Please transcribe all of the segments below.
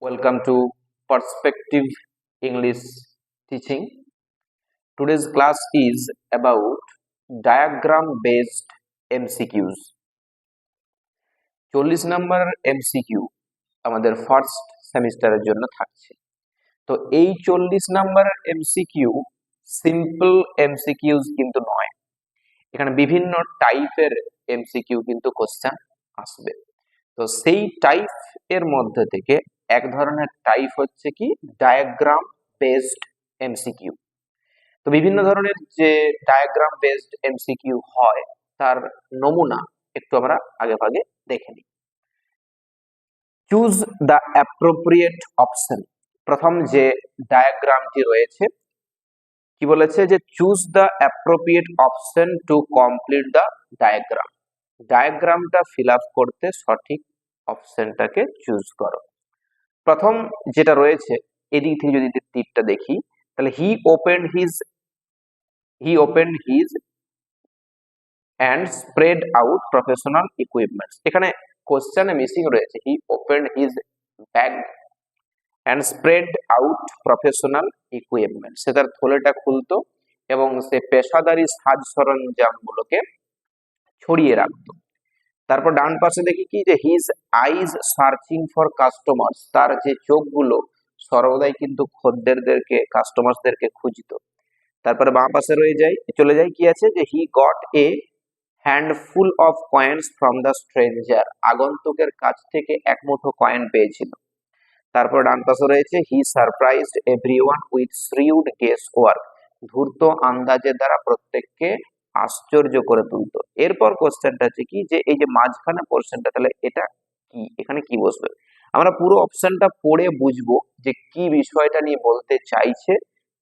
Welcome to Perspective English Teaching. Today's class is about diagram based MCQs. 40 number MCQ আমাদের first সেমিস্টারের জন্য থাকছে। তো এই 40 নম্বর MCQ সিম্পল MCQs কিন্তু নয়, এখানে বিভিন্ন টাইপের MCQ কিন্তু কোশ্চেন আসবে। তো সেই টাইপ এর মধ্যে থেকে এক ধরনের টাইপ হচ্ছে কি ডায়াগ্রাম বেসড এমসিকিউ। তো বিভিন্ন ধরনের যে ডায়াগ্রাম বেসড এমসিকিউ হয় তার নমুনা একটু আমরা আগে ভাগে দেখে নিই। Choose the appropriate option. প্রথম যে ডায়াগ্রামটি রয়েছে কি বলেছে যে choose the appropriate option to complete the diagram. ডায়াগ্রামটা ফিল আপ করতে সঠিক অপশনটাকে চুজ করো। প্রথম যেটা রয়েছে এদিক থেকে যদি তীরটা দেখি তাহলে he opened his and spread out professional equipments. এখানে কোশ্চেনে মিসিং রয়েছে he opened his bag and spread out professional equipments. সে তার থলেটা খুলতো এবং সে পেশাদারি সাজ সরঞ্জাম গুলোকে ছড়িয়ে রাখতো। তারপর ডান পাশে দেখি কি যে his eyes searching for customers, তার যে চোখগুলো সর্বদাই কিন্তু খদ্দেরদেরকে কাস্টমার্সদেরকে খুঁজতো। তারপরে বাম পাশে চলে যায় কি আছে যে he got a handful of coins from the stranger, আগন্তুকের কাছ থেকে এক মুঠো কয়েন পেয়েছিল। তারপর ডান পাশে রয়েছে he surprised everyone with shrewd guess work, ধূর্ত আন্দাজের দ্বারা প্রত্যেককে আশ্চর্য করে তুলতো। এরপর কোশ্চেনটা হচ্ছে কি যে এই যে মাঝখানে পোর্শনটা তাহলে এটা কি, এখানে কি বসবে? আমরা পুরো অপশনটা পড়ে বুঝবো যে কি বিষয়টা নিয়ে বলতে চাইছে,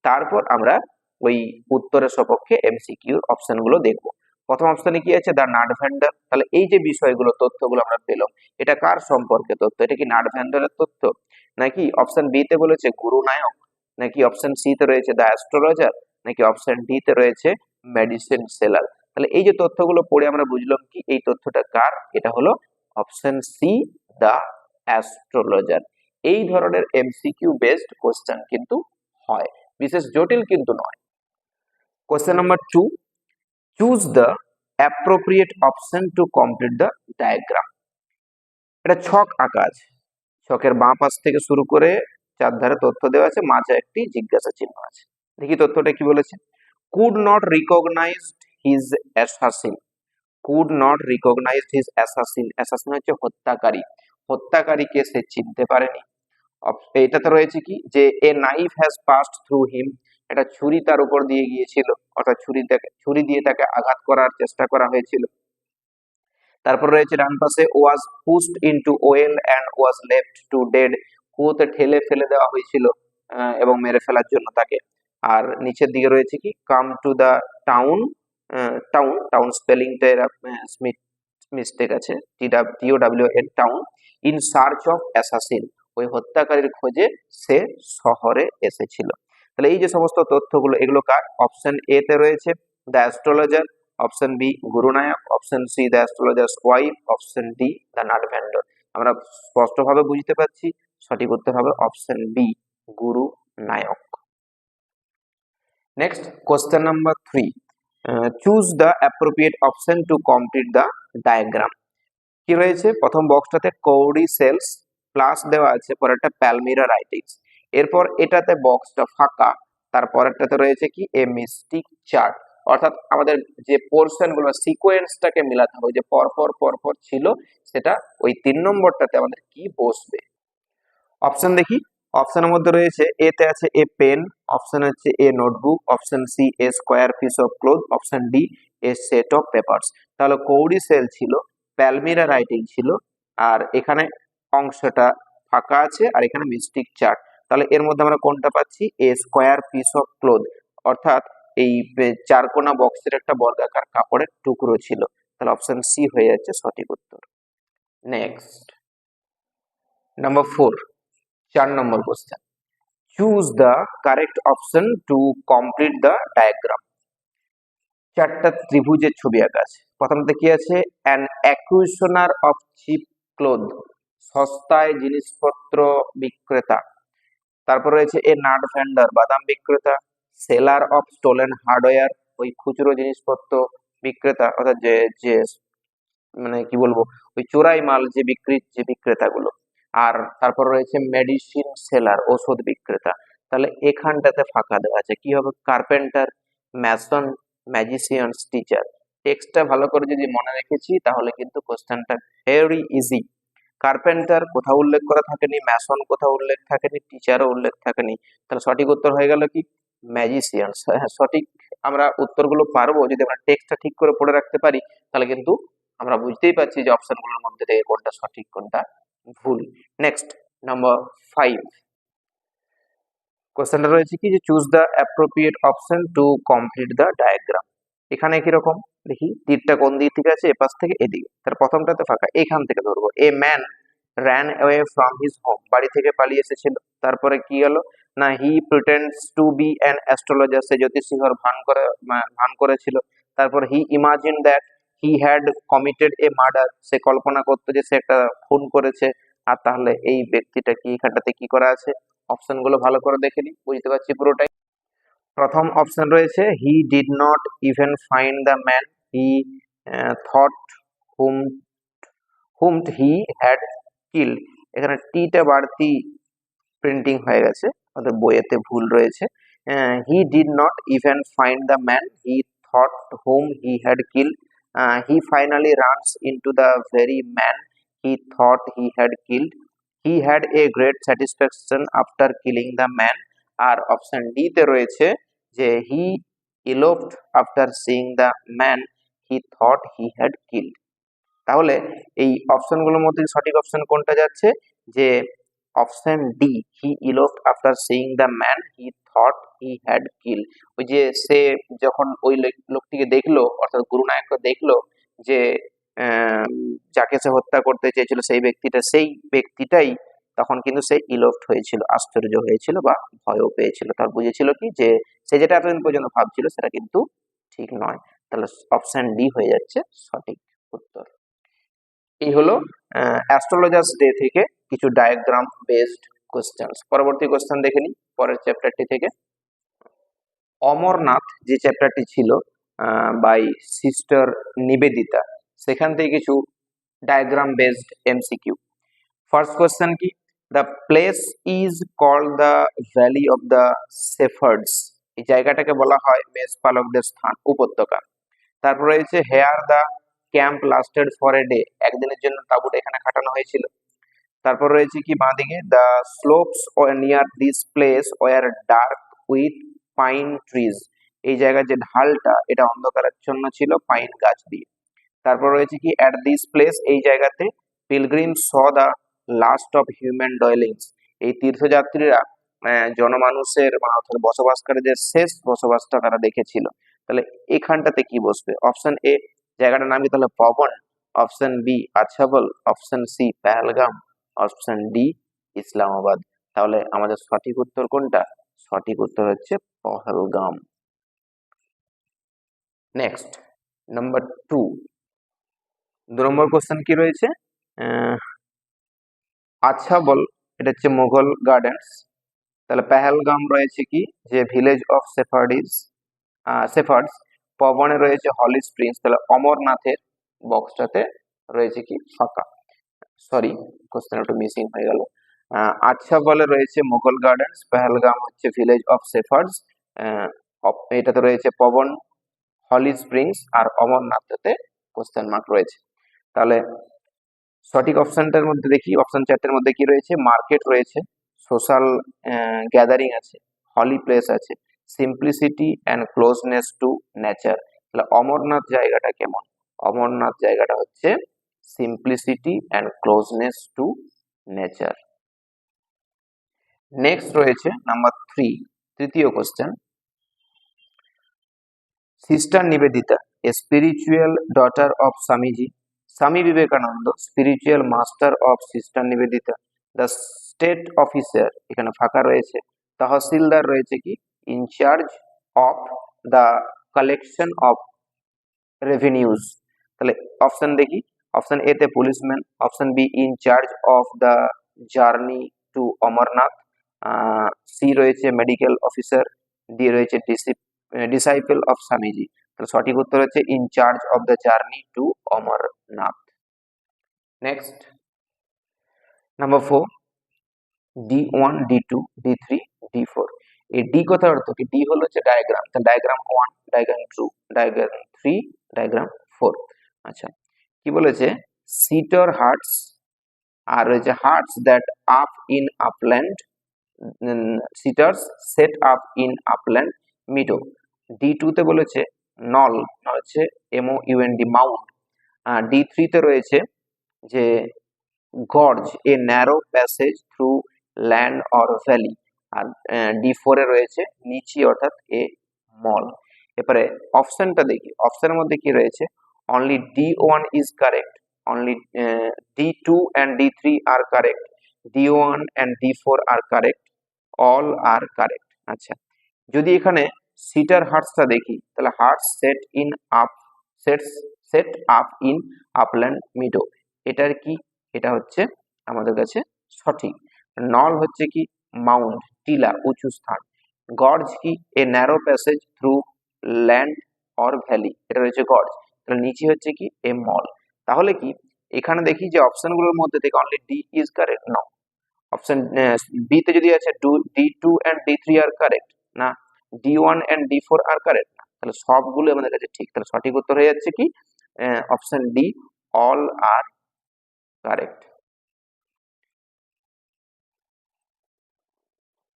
তারপর আমরা ওই উত্তরের সপক্ষে এমসিকিউ অপশনগুলো দেখবো। প্রথম অপশনে কি আছে দ্য নাট ভেন্ডার, তাহলে এই যে বিষয়গুলো তথ্যগুলো আমরা পেলাম এটা কার সম্পর্কে তথ্য? এটা কি নাট ভেন্ডারের তথ্য, নাকি অপশন বি তে বলেছে গুরু নায়ক, নাকি অপশন সি তে রয়েছে দ্য অ্যাস্ট্রোলজার, নাকি অপশন ডি তে রয়েছে মেডিসিন সেলার? তাহলে এই যে তথ্যগুলো পড়ে আমরা বুঝলাম কি এই তথ্যটা কার, এটা হলো অপশন সি দ্য অ্যাস্ট্রোলজার। এই ধরনের এমসিকিউ বেসড কোশ্চেন কিন্তু হয়, বিশেষ জটিল কিন্তু নয়। Question number 2, choose the appropriate option to complete the diagram. এটা ছক আঁকা আছে, ছকের বাঁ পাশ থেকে শুরু করে চারধারে তথ্য দেওয়া আছে, মাঝে একটি জিজ্ঞাসা চিহ্ন আছে। দেখি তথ্যটা কি বলেছে। Could not recognized his assassin, could not recognized his assassin, assassin হচ্ছে হত্যাকারী, হত্যাকারীকে সে চিনতে পারেনি। এটাতে রয়েছে কি যে a knife has passed through him, এটা ছুরি তার উপর দিয়ে গিয়েছিল, অর্থাৎ ছুরি দিয়ে তাকে আঘাত করার চেষ্টা করা হয়েছিল। তারপর রয়েছে ডান পাশে was pushed into well and was left to dead, কুয়োতে ঠেলে ফেলে দেওয়া হয়েছিল এবং মেরে ফেলার জন্য তাকে। আর নিচের দিকে রয়েছে কি come to the town, town স্পেলিংটা এরা মিস্টেক আছে, TOWN town, in search of assassin, ওই হত্যাকারীর খোঁজে সে শহরে এসেছিল। তাহলে এই যে সমস্ত তথ্যগুলো এগুলো কার? অপশন এ তে রয়েছে the astrologer, option B Gurunayak, option C the astrologer's wife, option D the nut vendor. আমরা স্পষ্টভাবে বুঝতে পারছি সঠিক উত্তর হবে option B Guru Nayak. Next question number 3, choose the appropriate option to complete the diagram. কি রয়েছে প্রথম বক্সটাতে কৌড়ি সেলস প্লাস দেওয়া আছে, পরেরটা প্যালমিরা রাইটিংস, এরপর এটাতে বক্সটা ফাঁকা, তারপরেরটাতে রয়েছে কি এ মিস্টিক চার্ট। অর্থাৎ আমাদের যে পোর্শন গুলো সিকোয়েন্সটাকে মিলাতে হবে, যে পরপর ছিল সেটা ওই 3 নম্বরটাতে আমাদের কি বসবে। অপশন দেখি, অপশনের মধ্যে রয়েছে এ তে আছে এ পেন, অপশন হচ্ছে a notebook, option C a square piece of cloth, option D a set of papers. তাহলে কৌড়ি সেল ছিল, প্যালমিরা রাইটিং ছিল, আর এখানে অংশটা ফাঁকা আছে, আর এখানে মিস্টিক চার্ট। তাহলে এর মধ্যে আমরা কোনটা পাচ্ছি? এ স্কোয়ার পিস অফ ক্লথ, অর্থাৎ এই চারকোনা বক্সের একটা বর্গাকার কাপড়ের টুকরো ছিল। তাহলে অপশন সি হয়ে যাচ্ছে সঠিক উত্তর। Next number 4, 4 number question, choose the correct option to complete the diagram. চারটা ত্রিভুজের ছবি আঁকা আছে, প্রথমতে কি আছে অ্যান অ্যাকুইশনার অফ চিপ ক্লোথ, সস্তায় জিনিসপত্র বিক্রেতা। তারপর রয়েছে এ নাট ভেন্ডার, বাদাম বিক্রেতা। সেলার অফ স্টোলেন হার্ডওয়্যার, ওই খুচরো জিনিসপত্র বিক্রেতা, অর্থাৎ যে যে মানে কি বলবো, ওই চোরাই মাল যে যে বিক্রেতাগুলো। আর তারপর রয়েছে মেডিসিন সেলার, ওষুধ বিক্রেতা। তাহলে এখানটাতে ফাঁকা দেওয়া আছে, কি হবে? Carpenter, mason, magician, teacher. টেক্সটটা ভালো করে যদি মনে রেখেছি তাহলে কিন্তু কোশ্চেনটা ভেরি ইজি। কার্পেন্টার কোথাও উল্লেখ করা থাকেনি, ম্যাসন কোথাও উল্লেখ থাকেনি, টিচারও উল্লেখ থাকেনি। তাহলে সঠিক উত্তর হয়ে গেল কি? ম্যাজিশিয়ান। হ্যাঁ, সঠিক। আমরা উত্তরগুলো পারবো যদি আমরা টেক্সটটা ঠিক করে পড়ে রাখতে পারি, তাহলে কিন্তু আমরা বুঝতেই পারছি যে অপশনগুলোর মধ্যে থেকে কোনটা সঠিক কোনটা ভুল। Next, number 5। কোশ্চেনটা রয়েছে কি যে choose the appropriate option to complete the diagram. এখানে কিরকম দেখি, তীরটা কোন দিক থেকে আছে? এপাশ থেকে এদিকে। তার প্রথমটাতে ফাঁকা, এখান থেকে ধরবো। A man ran away from his home, বাড়ি থেকে পালিয়ে এসেছিল। তারপরে কি হলো না, he pretends to be an astrologer, সে জ্যোতিষীহর ভান করেছিল। তারপর he imagine that he had committed a murder, সে কল্পনা করতো যে সে একটা খুন করেছে। আর তাহলে এই ব্যক্তিটা কি, এখানটাতে কি করা আছে? অপশন গুলো ভালো করে দেখে নিই, বুঝতে পারছি পুরোটাই। প্রথম অপশন রয়েছে he did not even find the man, he thought whom whom he had killed. এখানে টিটা বাড়তি প্রিন্টিং হয়ে গেছে, আমাদের বইয়েতে ভুল রয়েছে। He did not even find the man, he thought whom he had killed. He finally runs into the very man he thought he had killed. He had a great satisfaction after killing the man. আর option D তে রয়েছে যে হি eloped after seeing the man he thought he had killed। তাহলে এই অপশনগুলোর মধ্যে সঠিক option কোনটা যাচ্ছে? যে option D, he eloped after seeing the man he thought he had killed। ওই যে সে যখন ওই লোকটিকে দেখলো, অর্থাৎ গুরুনায়ককে দেখলো যে যাকে সে হত্যা করতে চেয়েছিল সেই ব্যক্তিটাই তখন কিন্তু সে ইলোপ্ট হয়েছিল, আশ্চর্য হয়েছিল বা ভয়ও পেয়েছিল। তার বুঝেছিল কি যে সে যেটা এতদিন পর্যন্ত ভাবছিল সেটা কিন্তু ঠিক নয়। তাহলে অপশন ডি হয়ে যাচ্ছে সঠিক উত্তর। এই হলো অ্যাস্ট্রোলজার্স ডে থেকে কিছু ডায়াগ্রাম বেসড কোশ্চেন। পরবর্তী কোশ্চেন দেখে নিই পরের চ্যাপ্টারটি থেকে। অমরনাথ যে চ্যাপ্টারটি ছিল বাই সিস্টার নিবেদিতা, সেখান থেকে কিছু diagram based MCQ. First question কি? The place is called the valley of the shepherds, এই জায়গাটাকে বলা হয় মেষপালকদের স্থান, উপত্যকা। তারপর রয়েছে here the camp lasted for a day, একদিনের জন্য তাঁবুটা এখানে খাটানো হয়েছিল। তারপর রয়েছে কি বাঁদিকে, the slopes near this place where dark with pine trees, এই জায়গার যে ঢালটা এটা অন্ধকারাচ্ছন্ন ছিল পাইন গাছ দিয়ে। তারপর রয়েছে কি অ্যাট দিস প্লেস, এই জায়গাতে pilgrim saw the last of human dwellings, এই তীর্থযাত্রীরা জনমানুষের অর্থাৎ বসবাসকারীদের শেষ বসবাসটা তারা দেখেছিল। তাহলে এখানটাতে কি বসবে? অপশন এ জায়গাটার নাম কি তাহলে Pawan, option B Achabal, option C Pahalgam, option D Islamabad. তাহলে আমাদের সঠিক উত্তর কোনটা? সঠিক উত্তর হচ্ছে পহলগাম। Next, number 2। 2 নম্বর কোশ্চেন কি রয়েছে? আচ্ছা বল, এটা হচ্ছে মুঘল গার্ডেন্স। তাহলে পেহেলগাম রয়েছে কি যে ভিলেজ অফ শেফার্ডস। পবনে রয়েছে হলি স্প্রিংস। তাহলে অমরনাথের বক্সটাতে রয়েছে কি ফাঁকা, সরি কোশ্চেন একটু মিসিং হয়ে গেল। আচ্ছা বলে রয়েছে মুঘল গার্ডেন্স, পেহেলগাম হচ্ছে ভিলেজ অফ শেফার্ডস, এটাতে রয়েছে পবন, হলি স্প্রিংস, আর অমরনাথেতে কোশ্চেন মার্ক রয়েছে। তাহলে সঠিক অপশনটার মধ্যে দেখি, অপশন 4টের মধ্যে কি রয়েছে? মার্কেট রয়েছে, সোশ্যাল গ্যাদারিং আছে, হলি প্লেস আছে, simplicity and closeness to nature. তাহলে অমরনাথ জায়গাটা কেমন? অমরনাথ জায়গাটা হচ্ছে simplicity and closeness to nature. Next রয়েছে নাম্বার 3, তৃতীয় কোশ্চেন। Sister Nivedita, a spiritual daughter of Swamiji, Swami Vivekananda spiritual master of sister Nivedita. The state officer, এখানে ফাঁকা রয়েছে। তহসিলদার রয়েছে কি in charge of the collection of revenues. তাহলে অপশন দেখি, অপশন এ তে policeman, option B in charge of the journey to Amarnath, C রয়েছে medical officer, D রয়েছে ডিসাইপল অফ স্বামীজি। তাহলে সঠিক উত্তর হচ্ছে in charge of the journey to Amarnath. Next number 4, D1, D2, D3, D4। এই ডি কথার অর্থ কি? ডি হলো হচ্ছে ডায়াগ্রাম, তাহলে ডায়াগ্রাম 1, ডায়াগ্রাম 2, ডায়াগ্রাম 3, ডায়াগ্রাম 4। আচ্ছা, কি বলেছে? সিটার হার্টস, আর রয়েছে hearts that up in upland, sitters set up in upland meadow. D2 তে বলেছে নল, হচ্ছে MOUND মাউন্ট। D3 তে রয়েছে যে gorge, a narrow passage through land or valley. আর D4 এ রয়েছে নিচি অর্থাৎ এ মল। এবারে অপশনটা দেখি, অপশনের মধ্যে কি রয়েছে? Only D1 is correct, only D2 and D3 are correct, D1 and D4 are correct, all are correct. আচ্ছা, যদি এখানে সিটার হার্টসটা দেখি, তাহলে hearts set up in upland meadow, এটার কি? এটা হচ্ছে আমাদের কাছে সঠিক। নল হচ্ছে কি? মাউন্ট, টিলা, উঁচু স্থান। গর্জ কি? এ narrow passage through land or valley, এটা রয়েছে গর্জ। তাহলে নিচে হচ্ছে কি? এ মল। তাহলে কি এখানে দেখি যে অপশনগুলোর মধ্যে থেকে only D is correct? No. Option B তে যদি আছে D2 and D3 are correct না, D1 and D4 are correct না, তাহলে সবগুলো আমাদের কাছে ঠিক। তাহলে সঠিক উত্তর হয়ে যাচ্ছে কি? Option D, all are correct.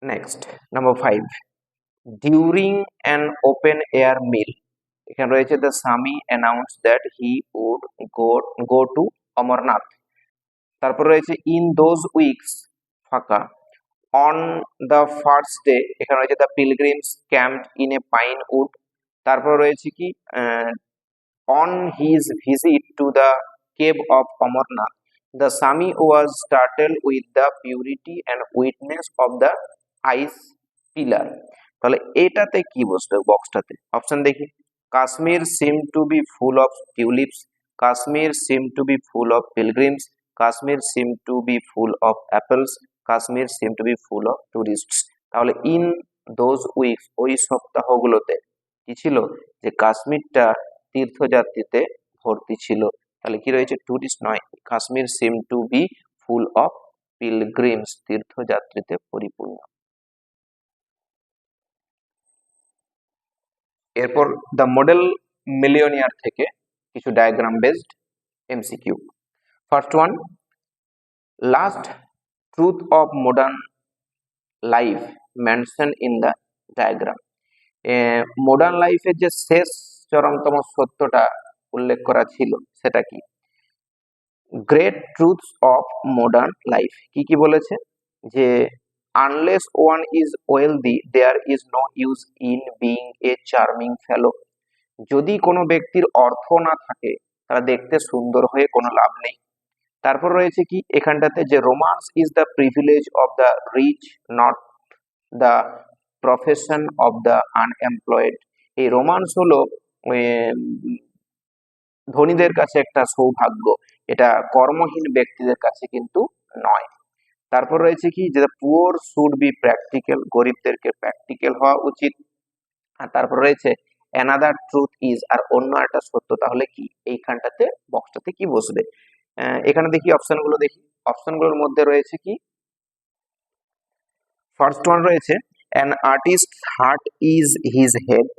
Next number 5, during an open air meal, এখানে রয়েছে the Swami announce that he would go to Amarnath. তারপর রয়েছে ইন দোজ উইকস, ফাঁকা। অন দ্য ফার্স্ট ডে, এখানে রয়েছে the pilgrims camped in a pine wood. তারপর রয়েছে কি? On his visit to the cave of Amarnath, the Swami was startled with the purity and witness of the ice pillar. তাহলে এটাতে কি বসবে বক্সটাতে? অপশন দেখি, Kashmir seem to be full of tulips, Kashmir seem to be full of pilgrims, Kashmir seem to be full of apples, Kashmir seem to be full of tourists. তাহলে in those weeks, ওই সপ্তাহগুলোতে কি ছিল? যে কাশ্মীরটা তীর্থযাত্রীতে ভর্তি ছিল। তাহলে কি রয়েছে? টুরিস্ট নয়, Kashmir seem to be full of pilgrims, তীর্থযাত্রীতে পরিপূর্ণ। এরপর দ্য মডেল মিলিয়নিয়ার থেকে কিছু diagram based MCQ। First one, last truth of modern life mention in the diagram. Modern লাইফের যে শেষ চরমতম সত্যটা উল্লেখ করা ছিল সেটা কি? Great truths of modern life কি কি বলেছে? যে unless one is wealthy there is no use in being a charming fellow. যদি কোনো ব্যক্তির অর্থ না থাকে, তারা দেখতে সুন্দর হয়ে কোনো লাভ নেই। তারপর রয়েছে কি এখানটাতে, যে romance is the privilege of the rich not the profession of the unemployed. এই রোমান্স হলো ধনীদের কাছে একটা সৌভাগ্য, এটা কর্মহীন ব্যক্তিদের কাছে কিন্তু নয়। তারপর রয়েছে কি, যে পুয়ার শুড বি প্র্যাকটিক্যাল, গরিবদেরকে প্র্যাকটিক্যাল হওয়া উচিত। আর তারপর রয়েছে অ্যানাদার ট্রুথ ইজ, আর অন্য একটা সত্য। তাহলে কি এইখানটাতে বক্সটাতে কি বসবে? এখানে দেখি অপশনগুলো, দেখি অপশনগুলোর মধ্যে রয়েছে কি, ফার্স্ট ওয়ান রয়েছে an artist heart is his head.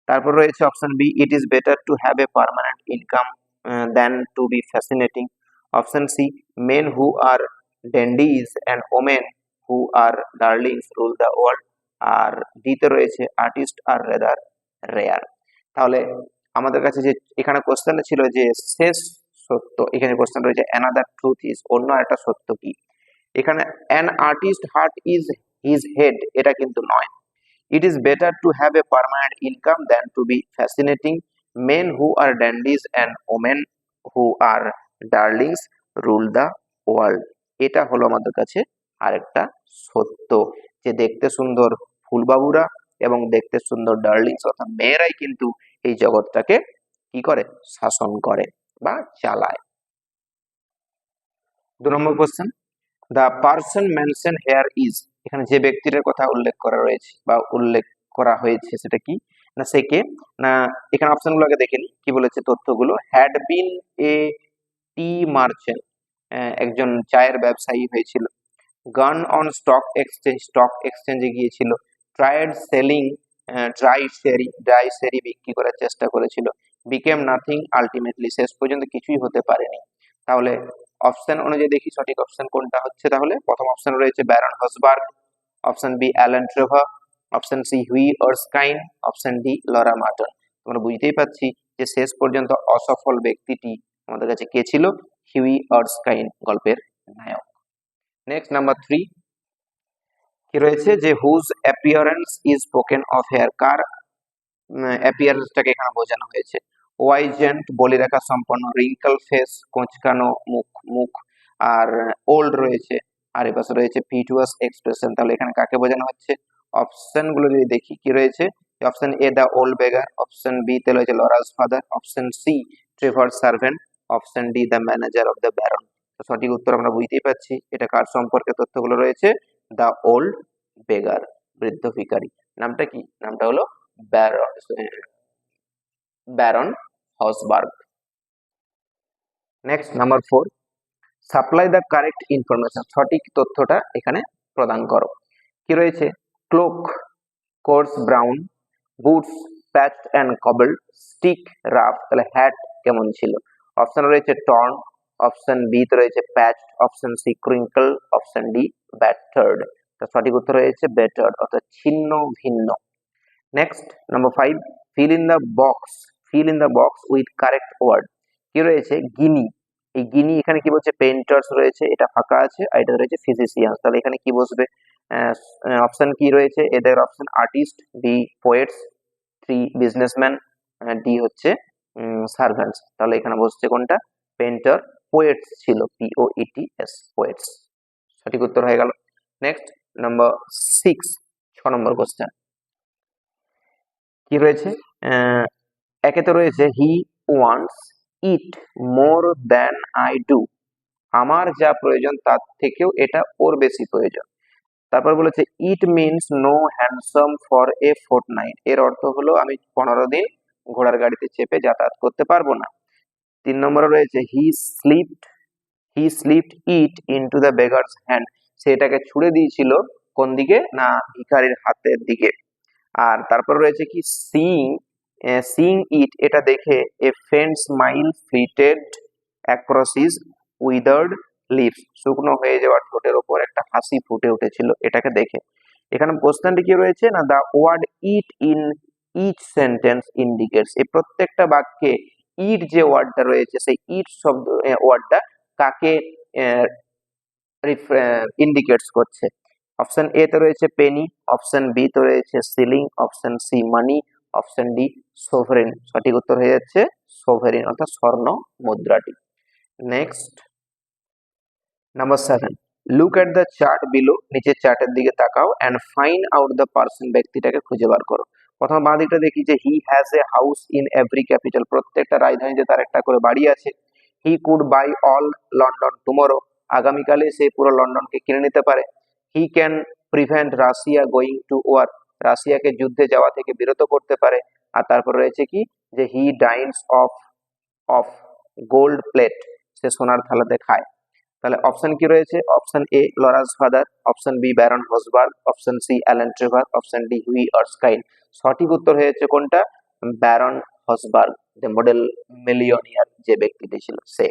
তারপর রয়েছে option B, it is better to have a permanent income than to be fascinating. Option C, men who are dandies and women who are darlings rule the world. আর ডিতে রয়েছে artist আর rather rare. তাহলে আমাদের কাছে যে এখানে question ছিল যে শেষ সত্য, এখানে কোশ্চেন রয়েছে অ্যানাদার ট্রুথ ইজ, অন্য একটা সত্য কি? এখানে an artist heart is his head, এটা কিন্তু নয়। It is better to have a permanent income than to be fascinating. Men who are dandies and women who are darlings rule the world. এটা হলো আমাদের কাছে আরেকটা সত্য, যে দেখতে সুন্দর ফুলবাবুরা এবং দেখতে সুন্দর ডার্লিংস অর্থাৎ মেয়েরাই কিন্তু এই জগৎটাকে কি করে? শাসন করে বা চালায়। 2 নম্বর question, the person mention here is, এখানে যে ব্যক্তিটার কথা উল্লেখ করা রয়েছে বা উল্লেখ করা হয়েছে সেটা কি না, সে কে না, এখানে অপশনগুলো আগে দেখে নিই কি বলেছে তথ্যগুলো। Had been A T merchant, একজন চায়ের ব্যবসায়ী হয়েছিল। গান অন স্টক এক্সচেঞ্জে গিয়েছিল। ট্রায়েড সেলিং ড্রাই সেরি বিক্রি করার চেষ্টা করেছিল। বিকেম নাথিং আলটিমেটলি, শেষ পর্যন্ত কিছুই হতে পারেনি। তাহলে অপশন অনুযায়ী দেখি সঠিক অপশন কোনটা হচ্ছে। তাহলে প্রথম অপশন রয়েছে baron Hausberg, option B Alan Trevor, option C Hughie Erskine, option D Laura Merton. তোমরা বুঝতেই পারছি যে শেষ পর্যন্ত অসফল ব্যক্তিটি আমাদের কাছে কে ছিল, হিউই অর্সকাইন গল্পের নায়ক। নেক্সট নাম্বার 3 কি রয়েছে যে whose appearance is spoken of here, কার অ্যাপিয়ারেন্সটাকে এখানে বোঝানো হয়েছে। ওয়াইজেন্ট বলিরেখা সম্পন্ন, রিঙ্কল ফেস কোঁচকানো মুখ আর ওল্ড রয়েছে, আর এ পাশে রয়েছে ভিটুয়াস এক্সপ্রেশন। তাহলে এখানে কাকে বোঝানো হচ্ছে, অপশন গুলো যদি দেখি কি রয়েছে, option A the old beggar, option B তে রয়েছে Laura's father, option C Trevor servant, option D the manager of the baron. তো সঠিক উত্তর আমরা বুঝতেই পারছি এটা কার সম্পর্কে তথ্যগুলো রয়েছে, দা ওল্ড বেগার, বৃদ্ধ ভিখারি। নামটা কি, নামটা হলো baron Hausberg. Next number 4, supply the correct information, সঠিক তথ্যটা এখানে প্রদান করো। কি রয়েছে, cloak coarse brown, boots patched and cobbled, stick rough, তাহলে হ্যাট কেমন ছিল। অপশন রয়েছে টর্ন, অপশন বি তে রয়েছে patched, option C crinkle, option D battered. তো সঠিক উত্তর রয়েছে ব্যাটার্ড, অর্থাৎ ছিন্ন ভিন্ন। Next number 5, fill in the box with correct word. কি রয়েছে, গিনি, এই গিনি এখানে কি বলছে, পেইন্টার্স রয়েছে, এটা ফাঁকা আছে, আর এটা রয়েছে ফিজিশিয়ানস। তাহলে এখানে কি বসবে, অপশন কি রয়েছে এদের, option artist, B poets, three businessman, D হচ্ছে সার্ভেন্টস। তাহলে এখানে বসছে কোনটা, পেইন্টার, পোয়েটস ছিল, POETS পোয়েটস। সঠিক উত্তর হয়ে গেল। নেক্সট নাম্বার 6, 6 নম্বর কোশ্চেন কি রয়েছে, একেতে রয়েছে he wants it more than I do, আমার যা প্রয়োজন তার থেকেও এটা ওর বেশি প্রয়োজন। তারপর বলেছে it means no handsome for a fortnight, এর অর্থ হলো আমি 15 দিন ঘোড়ার গাড়িতে চেপে যাতায়াত করতে পারবো না। 3 নম্বরে রয়েছে he slipped it into the beggar's hand, সেটাকে ছুড়ে দিয়েছিল কোন দিকে না, ভিখারির হাতের দিকে। আর তারপর রয়েছে কি সিইং ইট, এটা দেখে a faint smile flitted across his withered lips, শুকনো হয়ে যাওয়া ঠোঁটের ওপর একটা হাসি ফুটে উঠেছিল এটাকে দেখে। এখানে কোশ্চেনটি কি রয়েছে না, the word it in each sentence indicates, এই প্রত্যেকটা বাক্যে ইট যে ওয়ার্ডটা রয়েছে সেই ইট শব্দ ওয়ার্ডটা কাকে ইন্ডিকেটস করছে। অপশন এ তে রয়েছে পেনি, অপশন বি তে রয়েছে shilling, option C money, option D sovereign. সঠিক উত্তর হয়ে যাচ্ছে সোভরেন, অর্থাৎ স্বর্ণ মুদ্রাটি। Next number 7, look at the chart below, নিচের চার্টের দিকে তাকাও and find out the person, ব্যক্তিটাকে খুঁজে বার করো। প্রথম বাঁ দিকটা দেখি যে he has a house in every capital, প্রত্যেকটা রাজধানীতে তার একটা করে বাড়ি আছে। He could buy all London tomorrow, আগামীকালে সে পুরো লন্ডনকে কিনে নিতে পারে। He can prevent Russia going to war, রাশিয়াকে যুদ্ধে যাওয়া থেকে বিরত করতে পারে। আর তারপর রয়েছে কি যে he dines off off gold plate, সে সোনার থালাতে খায়। তাহলে অপশন কি রয়েছে, option A Laura's father, option B baron Hausberg, option C Alan Trevor, option D Hughie Erskine. সঠিক উত্তর হয়েছে কোনটা, ব্যারন হসবার্গ, যে মডেল মিলিয়নিয়ার যে ব্যক্তিটি ছিল সে।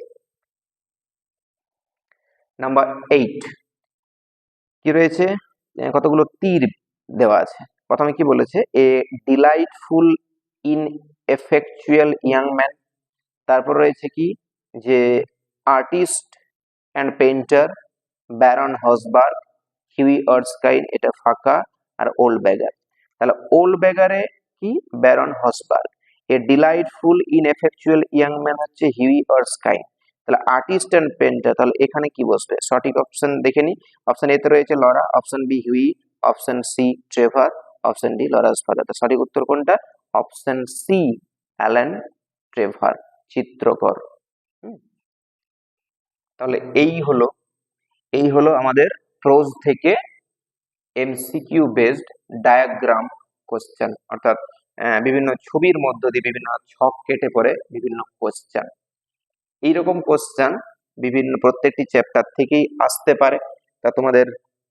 নাম্বার 8 কি রয়েছে, কতগুলো তীর দেওয়া আছে। প্রথমে কি বলেছে, a delightful ineffectual young man. তারপর রয়েছে কি যে artist and painter, baron Hausberg, Hughie Erskine, এটা ফাঁকা, আর ওল্ড বেগার। তাহলে ওল্ড বেগারে কি, baron Hausberg. A delightful ineffectual young man হচ্ছে হিউই অর্সকাইন। তাহলে আর্টিস্ট অ্যান্ড পেইন্টার, তাহলে এখানে কি বসবে, সঠিক অপশন দেখে নি। অপশন এ তে রয়েছে Laura, option B Hughie, option C Trevor, option D Laura's father. তো সঠিক উত্তর কোনটা, অপশন সি অ্যালান ট্রেভার, চিত্রকর। তাহলে এই হলো এই হলো আমাদের প্রোজ থেকে এমসিকিউ বেসড ডায়াগ্রাম কোশ্চেন, অর্থাৎ বিভিন্ন ছবির মধ্য দিয়ে বিভিন্ন ছক কেটে পড়ে বিভিন্ন কোশ্চেন। এইরকম কোশ্চেন বিভিন্ন প্রত্যেকটি চ্যাপ্টার থেকেই আসতে পারে। তা তোমাদের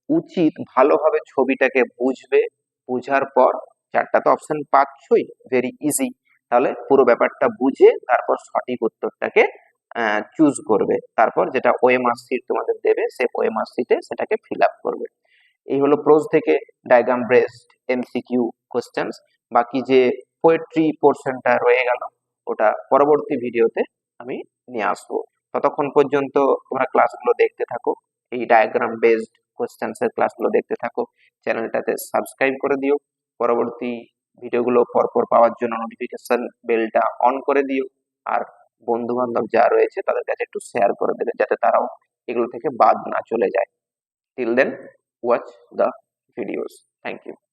উচিত ভালোভাবে ছবিটাকে বুঝবে, বুঝার পর চারটা তো অপশন পাচ্ছই, ভেরি ইজি, তাহলে পুরো ব্যাপারটা বুঝে তারপর সঠিক উত্তরটাকে চুজ করবে। তারপর যেটা ওএমআর শিট তোমাদের দেবে, সেই ওএমআর শিটে সেটাকে ফিল আপ করবে। এই হলো প্রোজ থেকে ডায়াগ্রাম বেসড এমসিকিউ কোশ্চেন্স। বাকি যে পোয়েট্রি পোর্শনটা রয়ে গেল, ওটা পরবর্তী ভিডিওতে আমি নিয়ে আসবো। ততক্ষণ পর্যন্ত তোমরা ক্লাসগুলো দেখতে থাকো, এই ডায়াগ্রাম বেসড কোশ্চেন্স এর ক্লাসগুলো দেখতে থাকো। চ্যানেলটাতে সাবস্ক্রাইব করে দিও, পরবর্তী ভিডিওগুলো পরপর পাওয়ার জন্য নোটিফিকেশন বেলটা অন করে দিও। আর বন্ধু বান্ধব যা রয়েছে তাদের কাছে একটু শেয়ার করে দেবে, যাতে তারাও এগুলো থেকে বাদ না চলে যায়। Till then, watch the videos. Thank you.